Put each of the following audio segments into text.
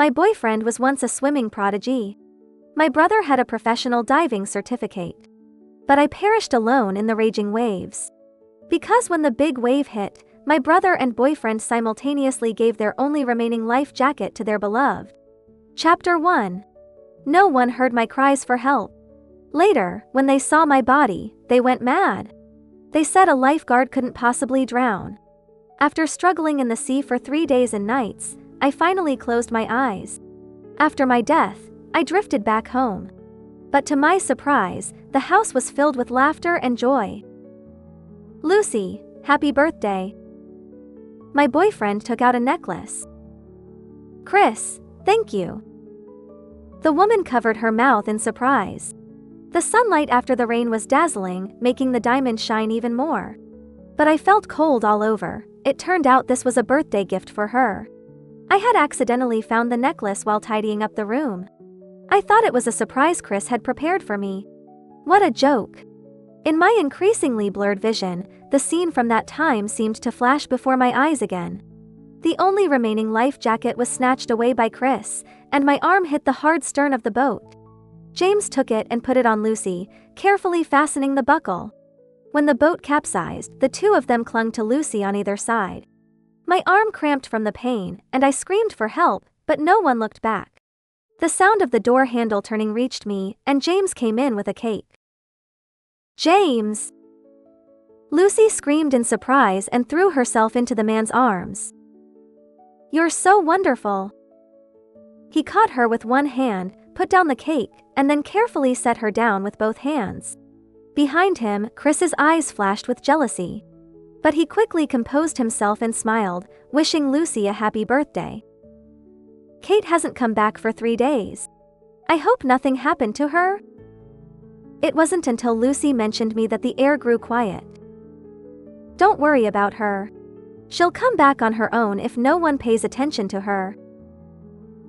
My boyfriend was once a swimming prodigy. My brother had a professional diving certificate. But I perished alone in the raging waves. Because when the big wave hit, my brother and boyfriend simultaneously gave their only remaining life jacket to their beloved. Chapter 1. No one heard my cries for help. Later, when they saw my body, they went mad. They said a lifeguard couldn't possibly drown. After struggling in the sea for 3 days and nights, I finally closed my eyes. After my death, I drifted back home. But to my surprise, the house was filled with laughter and joy. Lucy, happy birthday. My boyfriend took out a necklace. Chris, thank you. The woman covered her mouth in surprise. The sunlight after the rain was dazzling, making the diamond shine even more. But I felt cold all over. It turned out this was a birthday gift for her. I had accidentally found the necklace while tidying up the room. I thought it was a surprise Chris had prepared for me. What a joke. In my increasingly blurred vision, the scene from that time seemed to flash before my eyes again. The only remaining life jacket was snatched away by Chris, and my arm hit the hard stern of the boat. James took it and put it on Lucy, carefully fastening the buckle. When the boat capsized, the two of them clung to Lucy on either side. My arm cramped from the pain, and I screamed for help, but no one looked back. The sound of the door handle turning reached me, and James came in with a cake. James! Lucy screamed in surprise and threw herself into the man's arms. You're so wonderful. He caught her with one hand, put down the cake, and then carefully set her down with both hands. Behind him, Chris's eyes flashed with jealousy. But he quickly composed himself and smiled, wishing Lucy a happy birthday. Kate hasn't come back for 3 days. I hope nothing happened to her. It wasn't until Lucy mentioned me that the air grew quiet. Don't worry about her. She'll come back on her own if no one pays attention to her,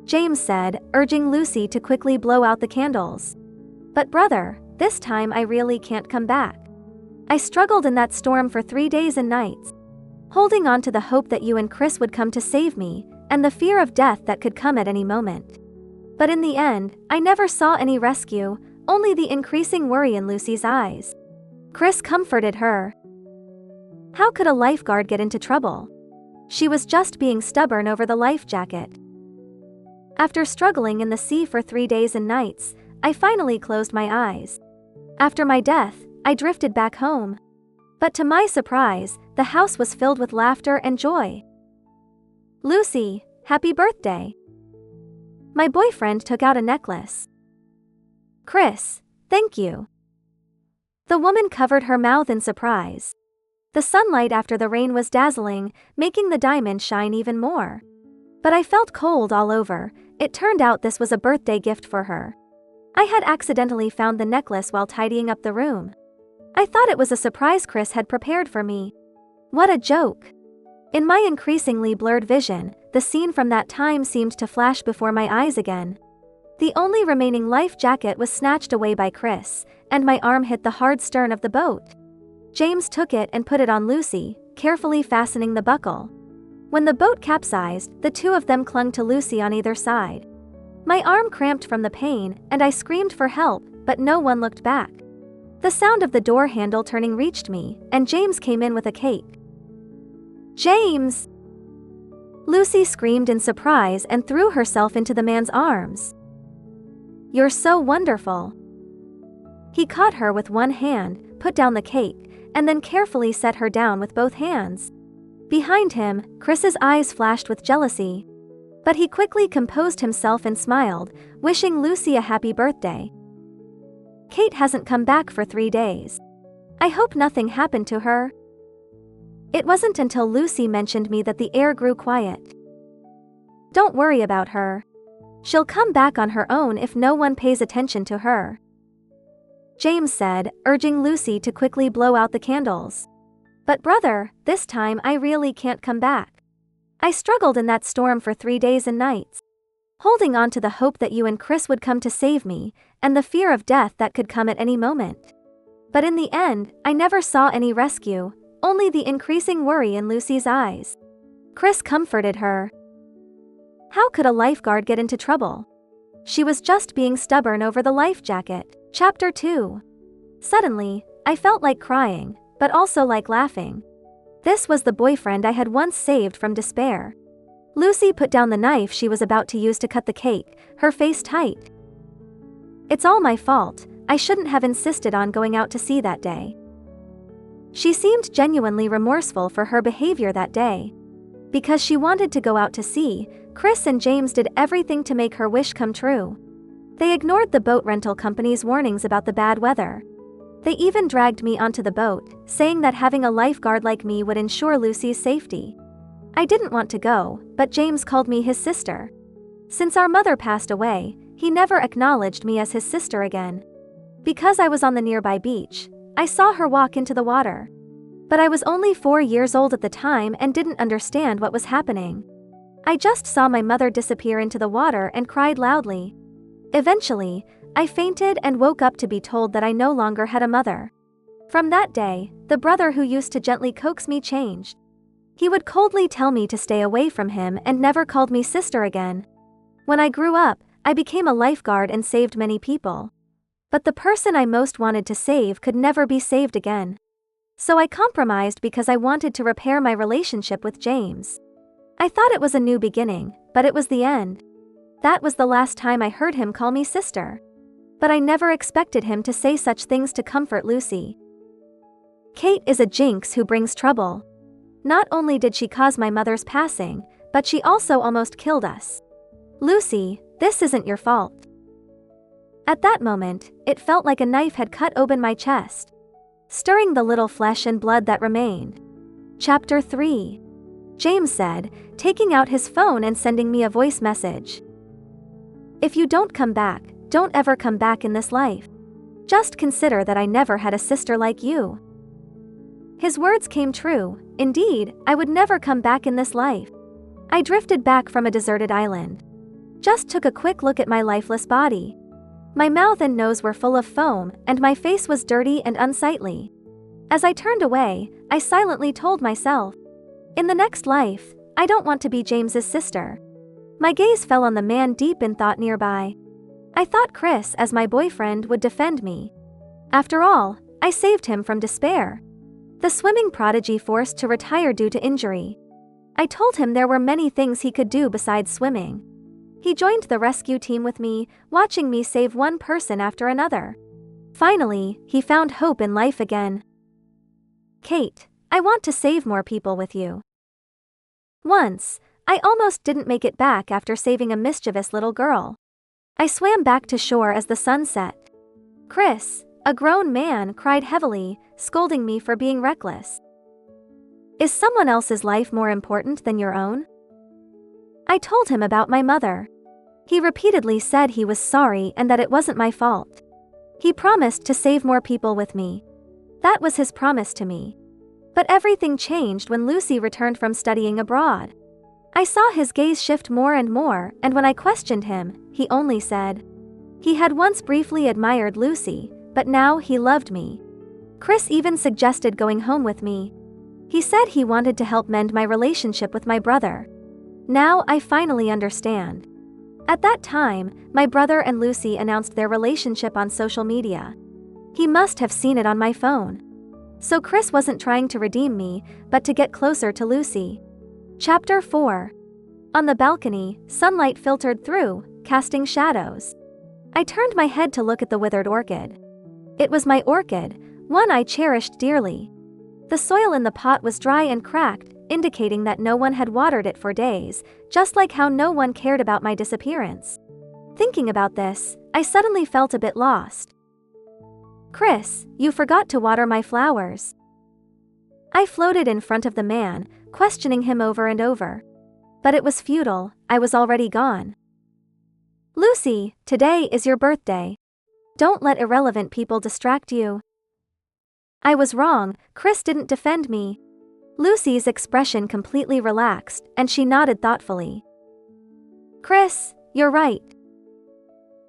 James said, urging Lucy to quickly blow out the candles. But brother, this time I really can't come back. I struggled in that storm for 3 days and nights, holding on to the hope that you and Chris would come to save me, and the fear of death that could come at any moment. But in the end, I never saw any rescue, only the increasing worry in Lucy's eyes. Chris comforted her. How could a lifeguard get into trouble? She was just being stubborn over the life jacket. After struggling in the sea for 3 days and nights, I finally closed my eyes. After my death, I drifted back home. But to my surprise, the house was filled with laughter and joy. Lucy, happy birthday. My boyfriend took out a necklace. Chris, thank you. The woman covered her mouth in surprise. The sunlight after the rain was dazzling, making the diamond shine even more. But I felt cold all over. It turned out this was a birthday gift for her. I had accidentally found the necklace while tidying up the room. I thought it was a surprise Chris had prepared for me. What a joke. In my increasingly blurred vision, the scene from that time seemed to flash before my eyes again. The only remaining life jacket was snatched away by Chris, and my arm hit the hard stern of the boat. James took it and put it on Lucy, carefully fastening the buckle. When the boat capsized, the two of them clung to Lucy on either side. My arm cramped from the pain, and I screamed for help, but no one looked back. The sound of the door handle turning reached me, and James came in with a cake. James! Lucy screamed in surprise and threw herself into the man's arms. You're so wonderful. He caught her with one hand, put down the cake, and then carefully set her down with both hands. Behind him, Chris's eyes flashed with jealousy. But he quickly composed himself and smiled, wishing Lucy a happy birthday. Kate hasn't come back for 3 days. I hope nothing happened to her. It wasn't until Lucy mentioned me that the air grew quiet. Don't worry about her. She'll come back on her own if no one pays attention to her, James said, urging Lucy to quickly blow out the candles. But brother, this time I really can't come back. I struggled in that storm for 3 days and nights, holding on to the hope that you and Chris would come to save me, and the fear of death that could come at any moment. But in the end, I never saw any rescue, only the increasing worry in Lucy's eyes. Chris comforted her. How could a lifeguard get into trouble? She was just being stubborn over the life jacket. Chapter 2. Suddenly, I felt like crying, but also like laughing. This was the boyfriend I had once saved from despair. Lucy put down the knife she was about to use to cut the cake, her face tight. It's all my fault, I shouldn't have insisted on going out to sea that day. She seemed genuinely remorseful for her behavior that day. Because she wanted to go out to sea, Chris and James did everything to make her wish come true. They ignored the boat rental company's warnings about the bad weather. They even dragged me onto the boat, saying that having a lifeguard like me would ensure Lucy's safety. I didn't want to go, but James called me his sister. Since our mother passed away, he never acknowledged me as his sister again. Because I was on the nearby beach, I saw her walk into the water. But I was only 4 years old at the time and didn't understand what was happening. I just saw my mother disappear into the water and cried loudly. Eventually, I fainted and woke up to be told that I no longer had a mother. From that day, the brother who used to gently coax me changed. He would coldly tell me to stay away from him and never called me sister again. When I grew up, I became a lifeguard and saved many people. But the person I most wanted to save could never be saved again. So I compromised because I wanted to repair my relationship with James. I thought it was a new beginning, but it was the end. That was the last time I heard him call me sister. But I never expected him to say such things to comfort Lucy. Kate is a jinx who brings trouble. Not only did she cause my mother's passing, but she also almost killed us. Lucy, this isn't your fault. At that moment, it felt like a knife had cut open my chest, stirring the little flesh and blood that remained. Chapter 3. James said, taking out his phone and sending me a voice message. If you don't come back, don't ever come back in this life. Just consider that I never had a sister like you. His words came true. Indeed, I would never come back in this life. I drifted back from a deserted island. Just took a quick look at my lifeless body. My mouth and nose were full of foam, and my face was dirty and unsightly. As I turned away, I silently told myself, in the next life, I don't want to be James's sister. My gaze fell on the man deep in thought nearby. I thought Chris, as my boyfriend, would defend me. After all, I saved him from despair. The swimming prodigy forced to retire due to injury. I told him there were many things he could do besides swimming. He joined the rescue team with me, watching me save one person after another. Finally, he found hope in life again. Kate, I want to save more people with you. Once, I almost didn't make it back after saving a mischievous little girl. I swam back to shore as the sun set. Chris, a grown man, cried heavily, scolding me for being reckless. Is someone else's life more important than your own? I told him about my mother. He repeatedly said he was sorry and that it wasn't my fault. He promised to save more people with me. That was his promise to me. But everything changed when Lucy returned from studying abroad. I saw his gaze shift more and more, and when I questioned him, he only said he had once briefly admired Lucy, but now he loved me. Chris even suggested going home with me. He said he wanted to help mend my relationship with my brother. Now I finally understand. At that time, my brother and Lucy announced their relationship on social media. He must have seen it on my phone. So Chris wasn't trying to redeem me, but to get closer to Lucy. Chapter 4. On the balcony, sunlight filtered through, casting shadows. I turned my head to look at the withered orchid. It was my orchid, one I cherished dearly. The soil in the pot was dry and cracked, indicating that no one had watered it for days, just like how no one cared about my disappearance. Thinking about this, I suddenly felt a bit lost. Chris, you forgot to water my flowers. I floated in front of the man, questioning him over and over. But it was futile, I was already gone. Lucy, today is your birthday. Don't let irrelevant people distract you. I was wrong, Chris didn't defend me. Lucy's expression completely relaxed, and she nodded thoughtfully. Chris, you're right.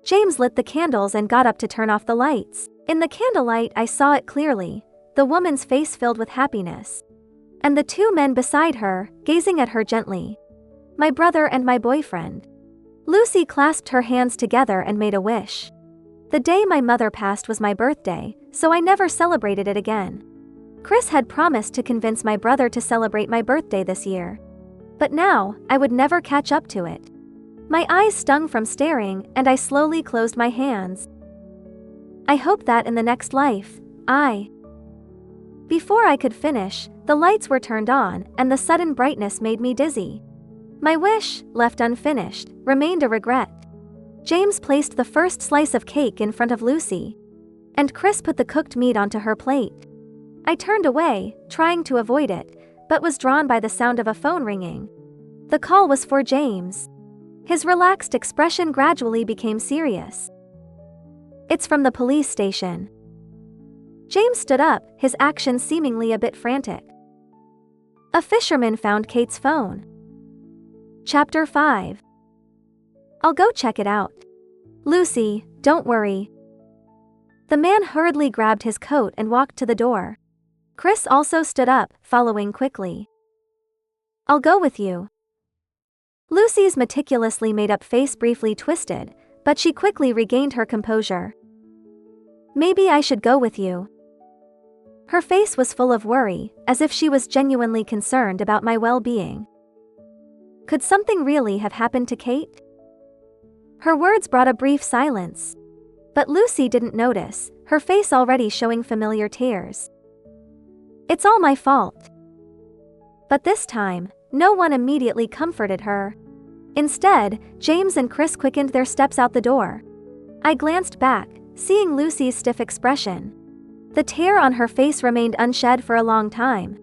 James lit the candles and got up to turn off the lights. In the candlelight I saw it clearly, the woman's face filled with happiness. And the two men beside her, gazing at her gently. My brother and my boyfriend. Lucy clasped her hands together and made a wish. The day my mother passed was my birthday, so I never celebrated it again. Chris had promised to convince my brother to celebrate my birthday this year. But now, I would never catch up to it. My eyes stung from staring, and I slowly closed my hands. I hope that in the next life, Before I could finish, the lights were turned on, and the sudden brightness made me dizzy. My wish, left unfinished, remained a regret. James placed the first slice of cake in front of Lucy, and Chris put the cooked meat onto her plate. I turned away, trying to avoid it, but was drawn by the sound of a phone ringing. The call was for James. His relaxed expression gradually became serious. It's from the police station. James stood up, his actions seemingly a bit frantic. A fisherman found Kate's phone. Chapter 5. I'll go check it out. Lucy, don't worry. The man hurriedly grabbed his coat and walked to the door. Chris also stood up, following quickly. I'll go with you. Lucy's meticulously made-up face briefly twisted, but she quickly regained her composure. Maybe I should go with you. Her face was full of worry, as if she was genuinely concerned about my well-being. Could something really have happened to Kate? Her words brought a brief silence. But Lucy didn't notice, her face already showing familiar tears. It's all my fault. But this time, no one immediately comforted her. Instead, James and Chris quickened their steps out the door. I glanced back, seeing Lucy's stiff expression. The tear on her face remained unshed for a long time.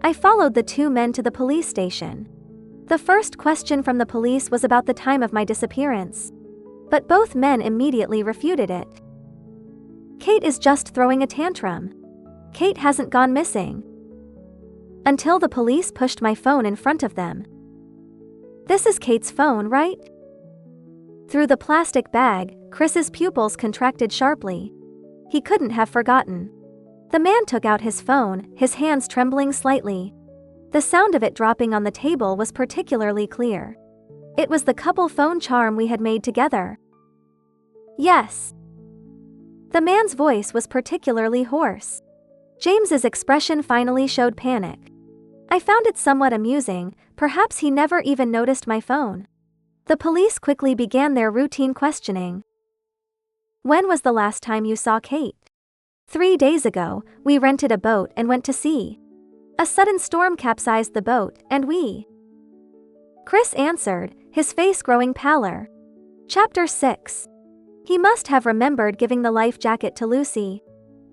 I followed the two men to the police station. The first question from the police was about the time of my disappearance. But both men immediately refuted it. Kate is just throwing a tantrum. Kate hasn't gone missing. Until the police pushed my phone in front of them. This is Kate's phone, right? Through the plastic bag, Chris's pupils contracted sharply. He couldn't have forgotten. The man took out his phone, his hands trembling slightly. The sound of it dropping on the table was particularly clear. It was the couple phone charm we had made together. Yes. The man's voice was particularly hoarse. James's expression finally showed panic. I found it somewhat amusing, perhaps he never even noticed my phone. The police quickly began their routine questioning. When was the last time you saw Kate? 3 days ago, we rented a boat and went to sea. A sudden storm capsized the boat, and we... Chris answered, his face growing paler. Chapter 6. He must have remembered giving the life jacket to Lucy.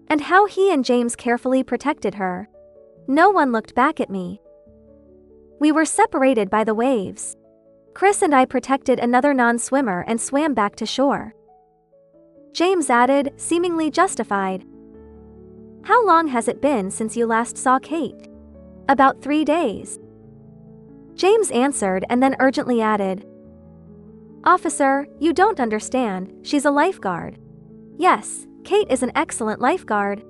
And how he and James carefully protected her. No one looked back at me. We were separated by the waves. Chris and I protected another non-swimmer and swam back to shore. James added, seemingly justified. How long has it been since you last saw Kate? About 3 days. James answered and then urgently added. Officer, you don't understand, she's a lifeguard. Yes, Kate is an excellent lifeguard.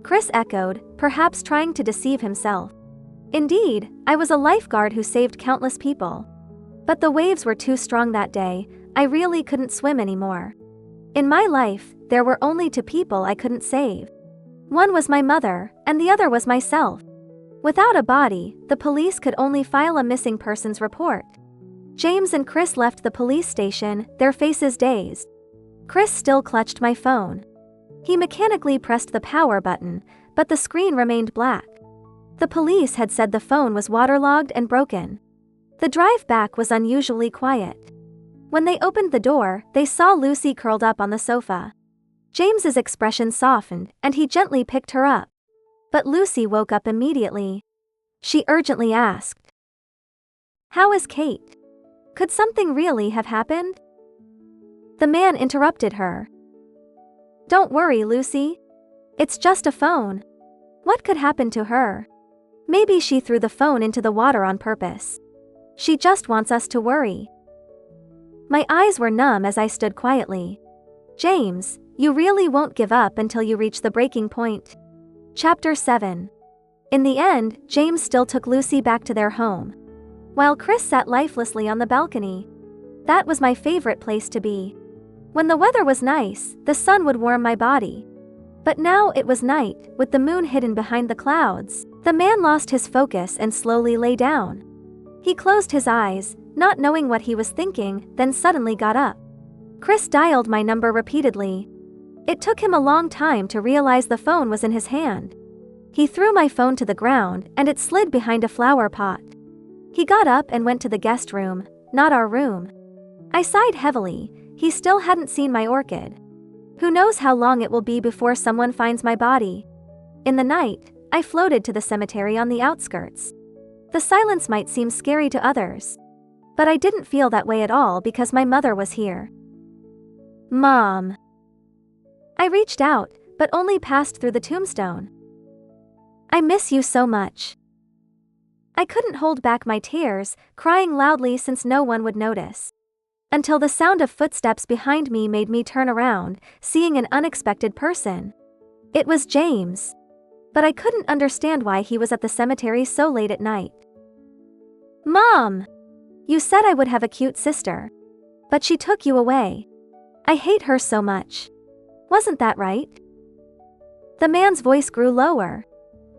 Chris echoed, perhaps trying to deceive himself. Indeed, I was a lifeguard who saved countless people. But the waves were too strong that day, I really couldn't swim anymore. In my life, there were only 2 people I couldn't save. One was my mother, and the other was myself. Without a body, the police could only file a missing persons report. James and Chris left the police station, their faces dazed. Chris still clutched my phone. He mechanically pressed the power button, but the screen remained black. The police had said the phone was waterlogged and broken. The drive back was unusually quiet. When they opened the door, they saw Lucy curled up on the sofa. James's expression softened, and he gently picked her up. But Lucy woke up immediately. She urgently asked, "How is Kate? Could something really have happened?" The man interrupted her. "Don't worry, Lucy. It's just a phone. What could happen to her? Maybe she threw the phone into the water on purpose. She just wants us to worry." My eyes were numb as I stood quietly. James, you really won't give up until you reach the breaking point. Chapter 7. In the end, James still took Lucy back to their home. while Chris sat lifelessly on the balcony. That was my favorite place to be. When the weather was nice, the sun would warm my body. But now it was night, with the moon hidden behind the clouds. The man lost his focus and slowly lay down. He closed his eyes, not knowing what he was thinking, then suddenly got up. Chris dialed my number repeatedly. It took him a long time to realize the phone was in his hand. He threw my phone to the ground, and it slid behind a flower pot. He got up and went to the guest room, not our room. I sighed heavily. He still hadn't seen my orchid. Who knows how long it will be before someone finds my body. In the night, I floated to the cemetery on the outskirts. The silence might seem scary to others. But I didn't feel that way at all because my mother was here. Mom. I reached out, but only passed through the tombstone. I miss you so much. I couldn't hold back my tears, crying loudly since no one would notice. Until the sound of footsteps behind me made me turn around, seeing an unexpected person. It was James. But I couldn't understand why he was at the cemetery so late at night. Mom! You said I would have a cute sister. But she took you away. I hate her so much. Wasn't that right? The man's voice grew lower.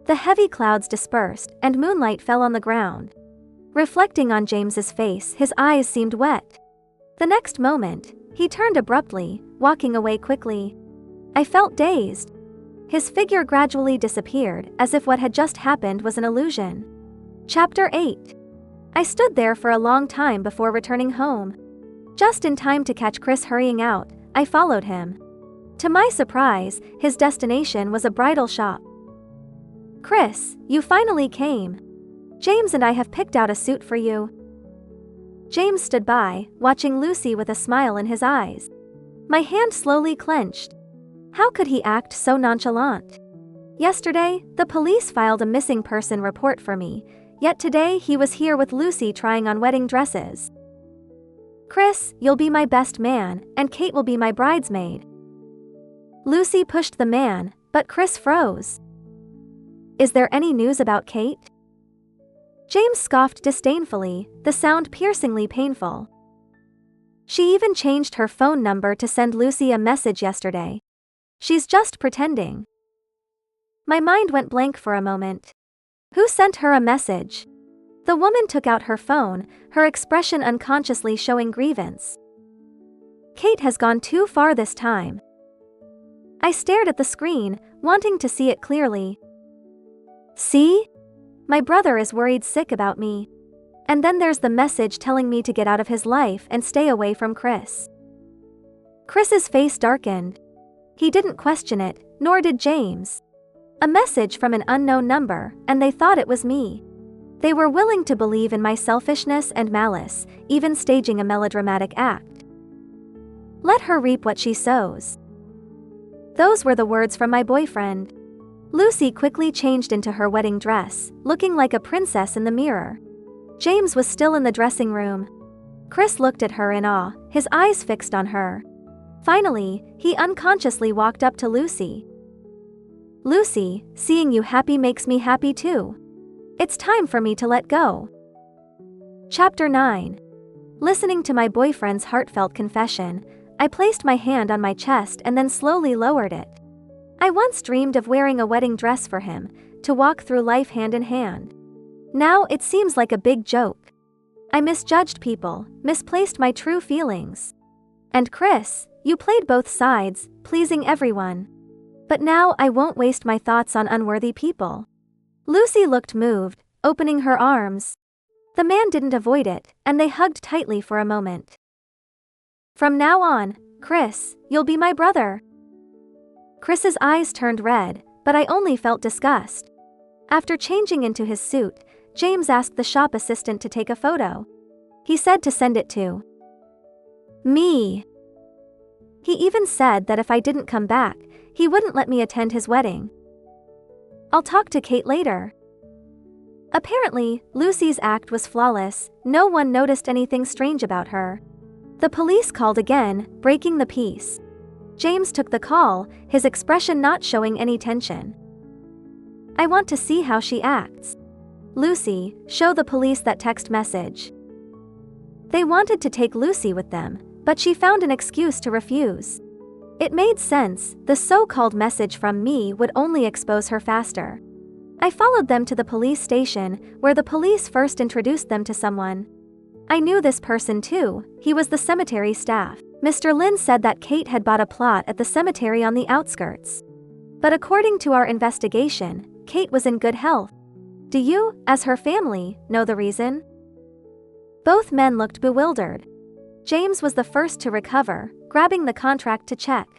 The heavy clouds dispersed, and moonlight fell on the ground. Reflecting on James's face, his eyes seemed wet. The next moment, he turned abruptly, walking away quickly. I felt dazed. His figure gradually disappeared, as if what had just happened was an illusion. Chapter 8. I stood there for a long time before returning home. Just in time to catch Chris hurrying out, I followed him. To my surprise, his destination was a bridal shop. Chris, you finally came. James and I have picked out a suit for you. James stood by, watching Lucy with a smile in his eyes. My hand slowly clenched. How could he act so nonchalant? Yesterday, the police filed a missing person report for me, yet today he was here with Lucy trying on wedding dresses. Chris, you'll be my best man, and Kate will be my bridesmaid. Lucy pushed the man, but Chris froze. Is there any news about Kate? James scoffed disdainfully, the sound piercingly painful. She even changed her phone number to send Lucy a message yesterday. She's just pretending. My mind went blank for a moment. Who sent her a message? The woman took out her phone, her expression unconsciously showing grievance. Kate has gone too far this time. I stared at the screen, wanting to see it clearly. See? My brother is worried sick about me. And then there's the message telling me to get out of his life and stay away from Chris. Chris's face darkened. He didn't question it, nor did James. A message from an unknown number, and they thought it was me. They were willing to believe in my selfishness and malice, even staging a melodramatic act. Let her reap what she sows. Those were the words from my boyfriend. Lucy quickly changed into her wedding dress, looking like a princess in the mirror. James was still in the dressing room. Chris looked at her in awe, his eyes fixed on her. Finally, he unconsciously walked up to Lucy. Lucy, seeing you happy makes me happy too. It's time for me to let go. Chapter 9. Listening to my boyfriend's heartfelt confession, I placed my hand on my chest and then slowly lowered it. I once dreamed of wearing a wedding dress for him, to walk through life hand in hand. Now it seems like a big joke. I misjudged people, misplaced my true feelings. And Chris, you played both sides, pleasing everyone. But now I won't waste my thoughts on unworthy people. Lucy looked moved, opening her arms. The man didn't avoid it, and they hugged tightly for a moment. From now on, Chris, you'll be my brother. Chris's eyes turned red, but I only felt disgust. After changing into his suit, James asked the shop assistant to take a photo. He said to send it to me. He even said that if I didn't come back, he wouldn't let me attend his wedding. I'll talk to Kate later. Apparently, Lucy's act was flawless, no one noticed anything strange about her. The police called again, breaking the peace. James took the call, his expression not showing any tension. I want to see how she acts. Lucy, show the police that text message. They wanted to take Lucy with them, but she found an excuse to refuse. It made sense, the so-called message from me would only expose her faster. I followed them to the police station, where the police first introduced them to someone. I knew this person too, he was the cemetery staff. Mr. Lin said that Kate had bought a plot at the cemetery on the outskirts. But according to our investigation, Kate was in good health. Do you, as her family, know the reason? Both men looked bewildered. James was the first to recover, grabbing the contract to check.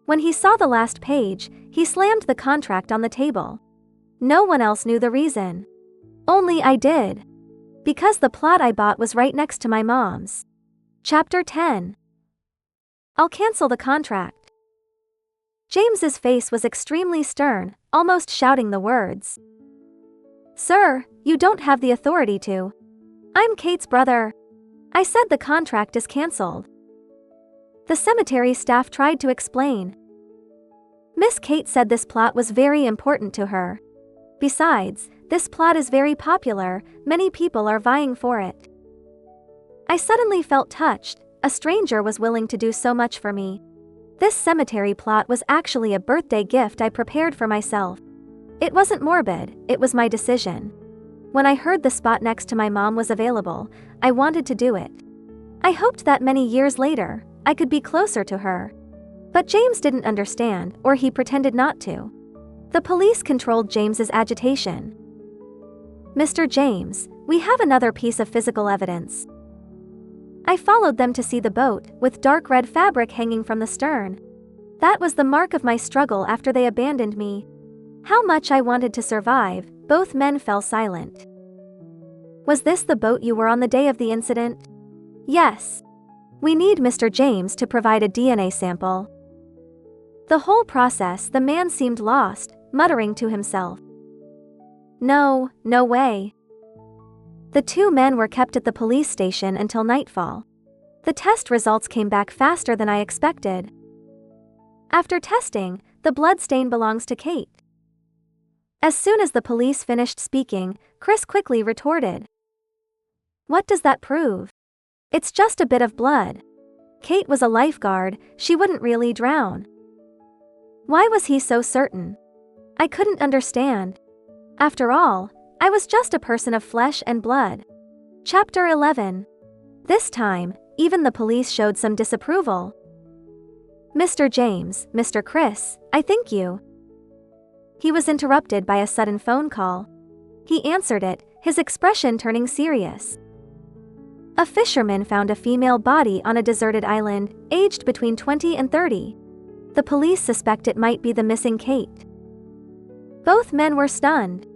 When he saw the last page, he slammed the contract on the table. No one else knew the reason. Only I did. Because the plot I bought was right next to my mom's. Chapter 10. I'll cancel the contract. James's face was extremely stern, almost shouting the words. Sir, you don't have the authority to. I'm Kate's brother. I said the contract is cancelled. The cemetery staff tried to explain. Miss Kate said this plot was very important to her. Besides, this plot is very popular, many people are vying for it. I suddenly felt touched, a stranger was willing to do so much for me. This cemetery plot was actually a birthday gift I prepared for myself. It wasn't morbid, it was my decision. When I heard the spot next to my mom was available, I wanted to do it. I hoped that many years later, I could be closer to her. But James didn't understand, or he pretended not to. The police controlled James's agitation. Mr. James, we have another piece of physical evidence. I followed them to see the boat, with dark red fabric hanging from the stern. That was the mark of my struggle after they abandoned me. How much I wanted to survive, both men fell silent. Was this the boat you were on the day of the incident? Yes. We need Mr. James to provide a DNA sample. The whole process, the man seemed lost, muttering to himself. No way. The two men were kept at the police station until nightfall. The test results came back faster than I expected. After testing, the blood stain belongs to Kate. As soon as the police finished speaking, Chris quickly retorted. What does that prove? It's just a bit of blood. Kate was a lifeguard, she wouldn't really drown. Why was he so certain? I couldn't understand. After all, I was just a person of flesh and blood. Chapter 11. This time, even the police showed some disapproval. Mr. James, Mr. Chris, I think you. He was interrupted by a sudden phone call. He answered it, his expression turning serious. A fisherman found a female body on a deserted island, aged between 20 and 30. The police suspect it might be the missing Kate. Both men were stunned.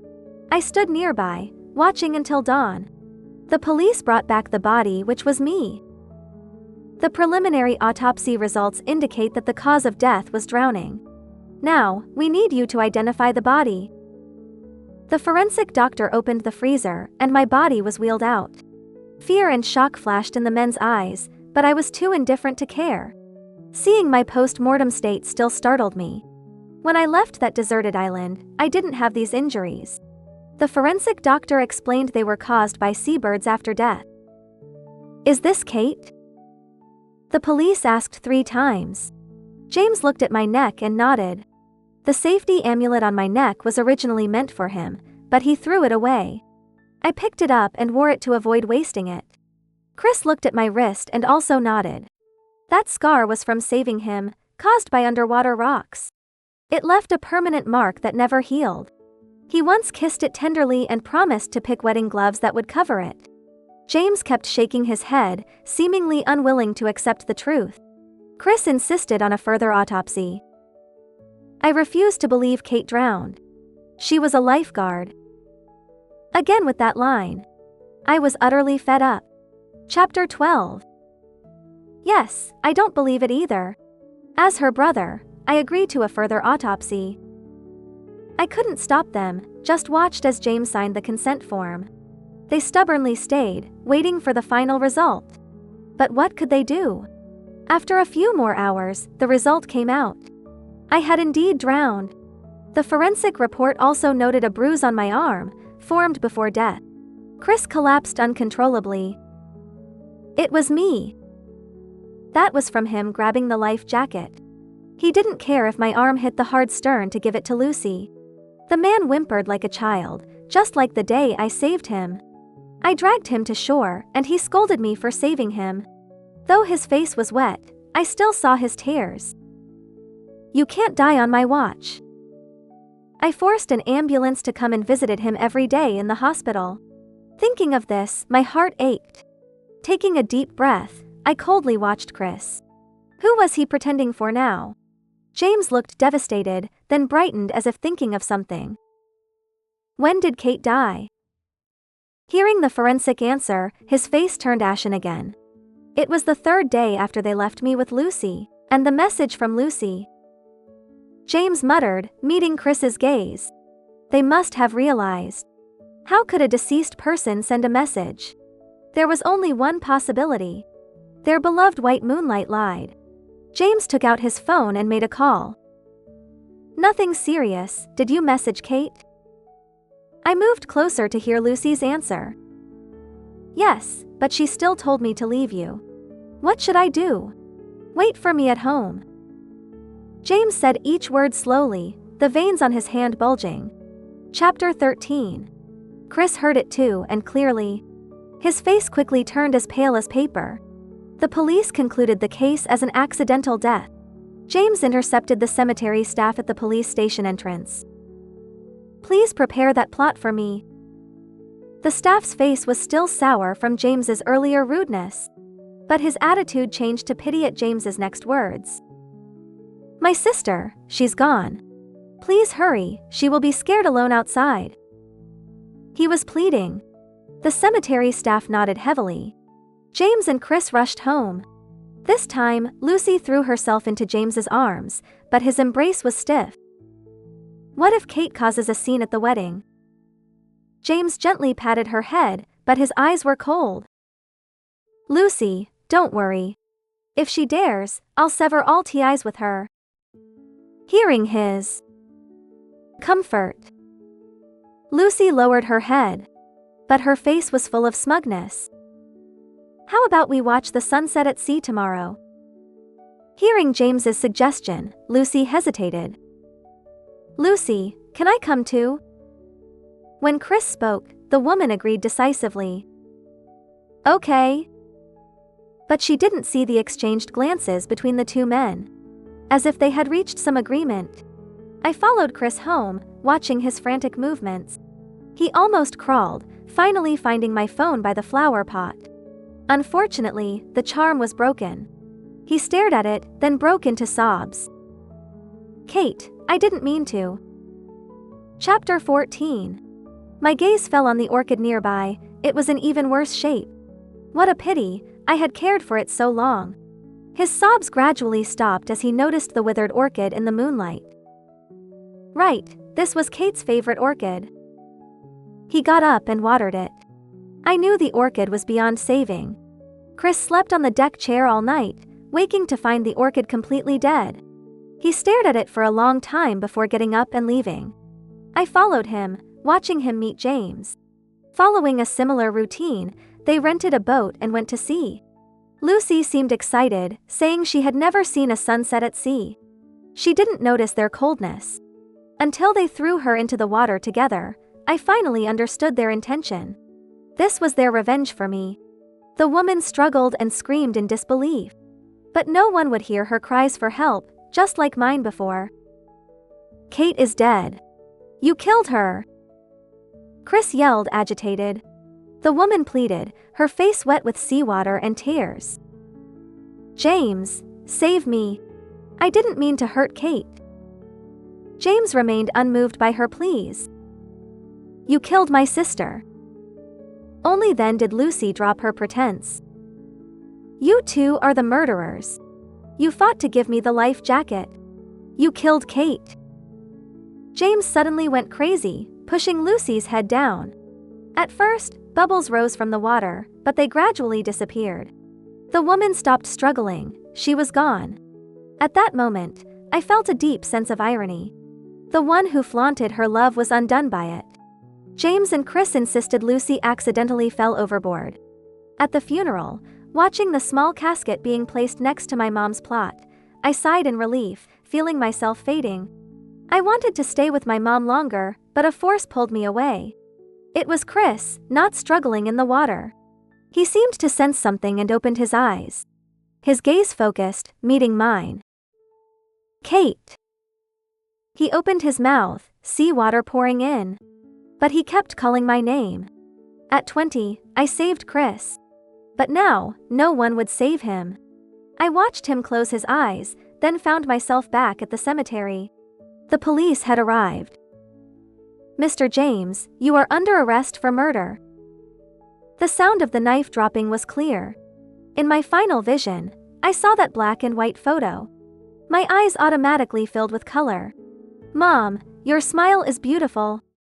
I stood nearby, watching until dawn. The police brought back the body, which was me. The preliminary autopsy results indicate that the cause of death was drowning. Now, we need you to identify the body. The forensic doctor opened the freezer, and my body was wheeled out. Fear and shock flashed in the men's eyes, but I was too indifferent to care. Seeing my post-mortem state still startled me. When I left that deserted island, I didn't have these injuries. The forensic doctor explained they were caused by seabirds after death. Is this Kate? The police asked 3 times. James looked at my neck and nodded. The safety amulet on my neck was originally meant for him, but he threw it away. I picked it up and wore it to avoid wasting it. Chris looked at my wrist and also nodded. That scar was from saving him, caused by underwater rocks. It left a permanent mark that never healed. He once kissed it tenderly and promised to pick wedding gloves that would cover it. James kept shaking his head, seemingly unwilling to accept the truth. Chris insisted on a further autopsy. I refused to believe Kate drowned. She was a lifeguard. Again with that line. I was utterly fed up. Chapter 12. Yes, I don't believe it either. As her brother, I agreed to a further autopsy. I couldn't stop them, just watched as James signed the consent form. They stubbornly stayed, waiting for the final result. But what could they do? After a few more hours, the result came out. I had indeed drowned. The forensic report also noted a bruise on my arm, formed before death. Chris collapsed uncontrollably. It was me. That was from him grabbing the life jacket. He didn't care if my arm hit the hard stern to give it to Lucy. The man whimpered like a child, just like the day I saved him. I dragged him to shore, and he scolded me for saving him. Though his face was wet, I still saw his tears. You can't die on my watch. I forced an ambulance to come and visited him every day in the hospital. Thinking of this, my heart ached. Taking a deep breath, I coldly watched Chris. Who was he pretending for now? James looked devastated, then brightened as if thinking of something. When did Kate die? Hearing the forensic answer, his face turned ashen again. It was the third day after they left me with Lucy, and the message from Lucy. James muttered, meeting Chris's gaze. They must have realized. How could a deceased person send a message? There was only one possibility. Their beloved white moonlight lied. James took out his phone and made a call. Nothing serious, did you message Kate? I moved closer to hear Lucy's answer. Yes, but she still told me to leave you. What should I do? Wait for me at home. James said each word slowly, the veins on his hand bulging. Chapter 13. Chris heard it too, and clearly. His face quickly turned as pale as paper. The police concluded the case as an accidental death. James intercepted the cemetery staff at the police station entrance. Please prepare that plot for me. The staff's face was still sour from James's earlier rudeness. But his attitude changed to pity at James's next words. My sister, she's gone. Please hurry, she will be scared alone outside. He was pleading. The cemetery staff nodded heavily. James and Chris rushed home. This time, Lucy threw herself into James's arms, but his embrace was stiff. What if Kate causes a scene at the wedding? James gently patted her head, but his eyes were cold. Lucy, don't worry. If she dares, I'll sever all ties with her. Hearing his comfort, Lucy lowered her head, but her face was full of smugness. How about we watch the sunset at sea tomorrow? Hearing James's suggestion, Lucy hesitated. Lucy, can I come too? When Chris spoke, the woman agreed decisively. Okay. But she didn't see the exchanged glances between the two men. As if they had reached some agreement. I followed Chris home, watching his frantic movements. He almost crawled, finally finding my phone by the flower pot. Unfortunately, the charm was broken. He stared at it, then broke into sobs. Kate, I didn't mean to. Chapter 14. My gaze fell on the orchid nearby. It was in even worse shape. What a pity, I had cared for it so long. His sobs gradually stopped as he noticed the withered orchid in the moonlight. Right, this was Kate's favorite orchid. He got up and watered it. I knew the orchid was beyond saving. Chris slept on the deck chair all night, waking to find the orchid completely dead. He stared at it for a long time before getting up and leaving. I followed him, watching him meet James. Following a similar routine, they rented a boat and went to sea. Lucy seemed excited, saying she had never seen a sunset at sea. She didn't notice their coldness. Until they threw her into the water together, I finally understood their intention. This was their revenge for me. The woman struggled and screamed in disbelief. But no one would hear her cries for help, just like mine before. Kate is dead. You killed her. Chris yelled, agitated. The woman pleaded, her face wet with seawater and tears. James, save me. I didn't mean to hurt Kate. James remained unmoved by her pleas. You killed my sister. Only then did Lucy drop her pretense. You two are the murderers. You fought to give me the life jacket. You killed Kate. James suddenly went crazy, pushing Lucy's head down. At first, bubbles rose from the water, but they gradually disappeared. The woman stopped struggling, she was gone. At that moment, I felt a deep sense of irony. The one who flaunted her love was undone by it. James and Chris insisted Lucy accidentally fell overboard. At the funeral, watching the small casket being placed next to my mom's plot, I sighed in relief, feeling myself fading. I wanted to stay with my mom longer, but a force pulled me away. It was Chris, not struggling in the water. He seemed to sense something and opened his eyes. His gaze focused, meeting mine. Kate. He opened his mouth, seawater pouring in. But he kept calling my name. At 20, I saved Chris. But now, no one would save him. I watched him close his eyes, then found myself back at the cemetery. The police had arrived. Mr. James, you are under arrest for murder. The sound of the knife dropping was clear. In my final vision, I saw that black and white photo. My eyes automatically filled with color. Mom, your smile is beautiful.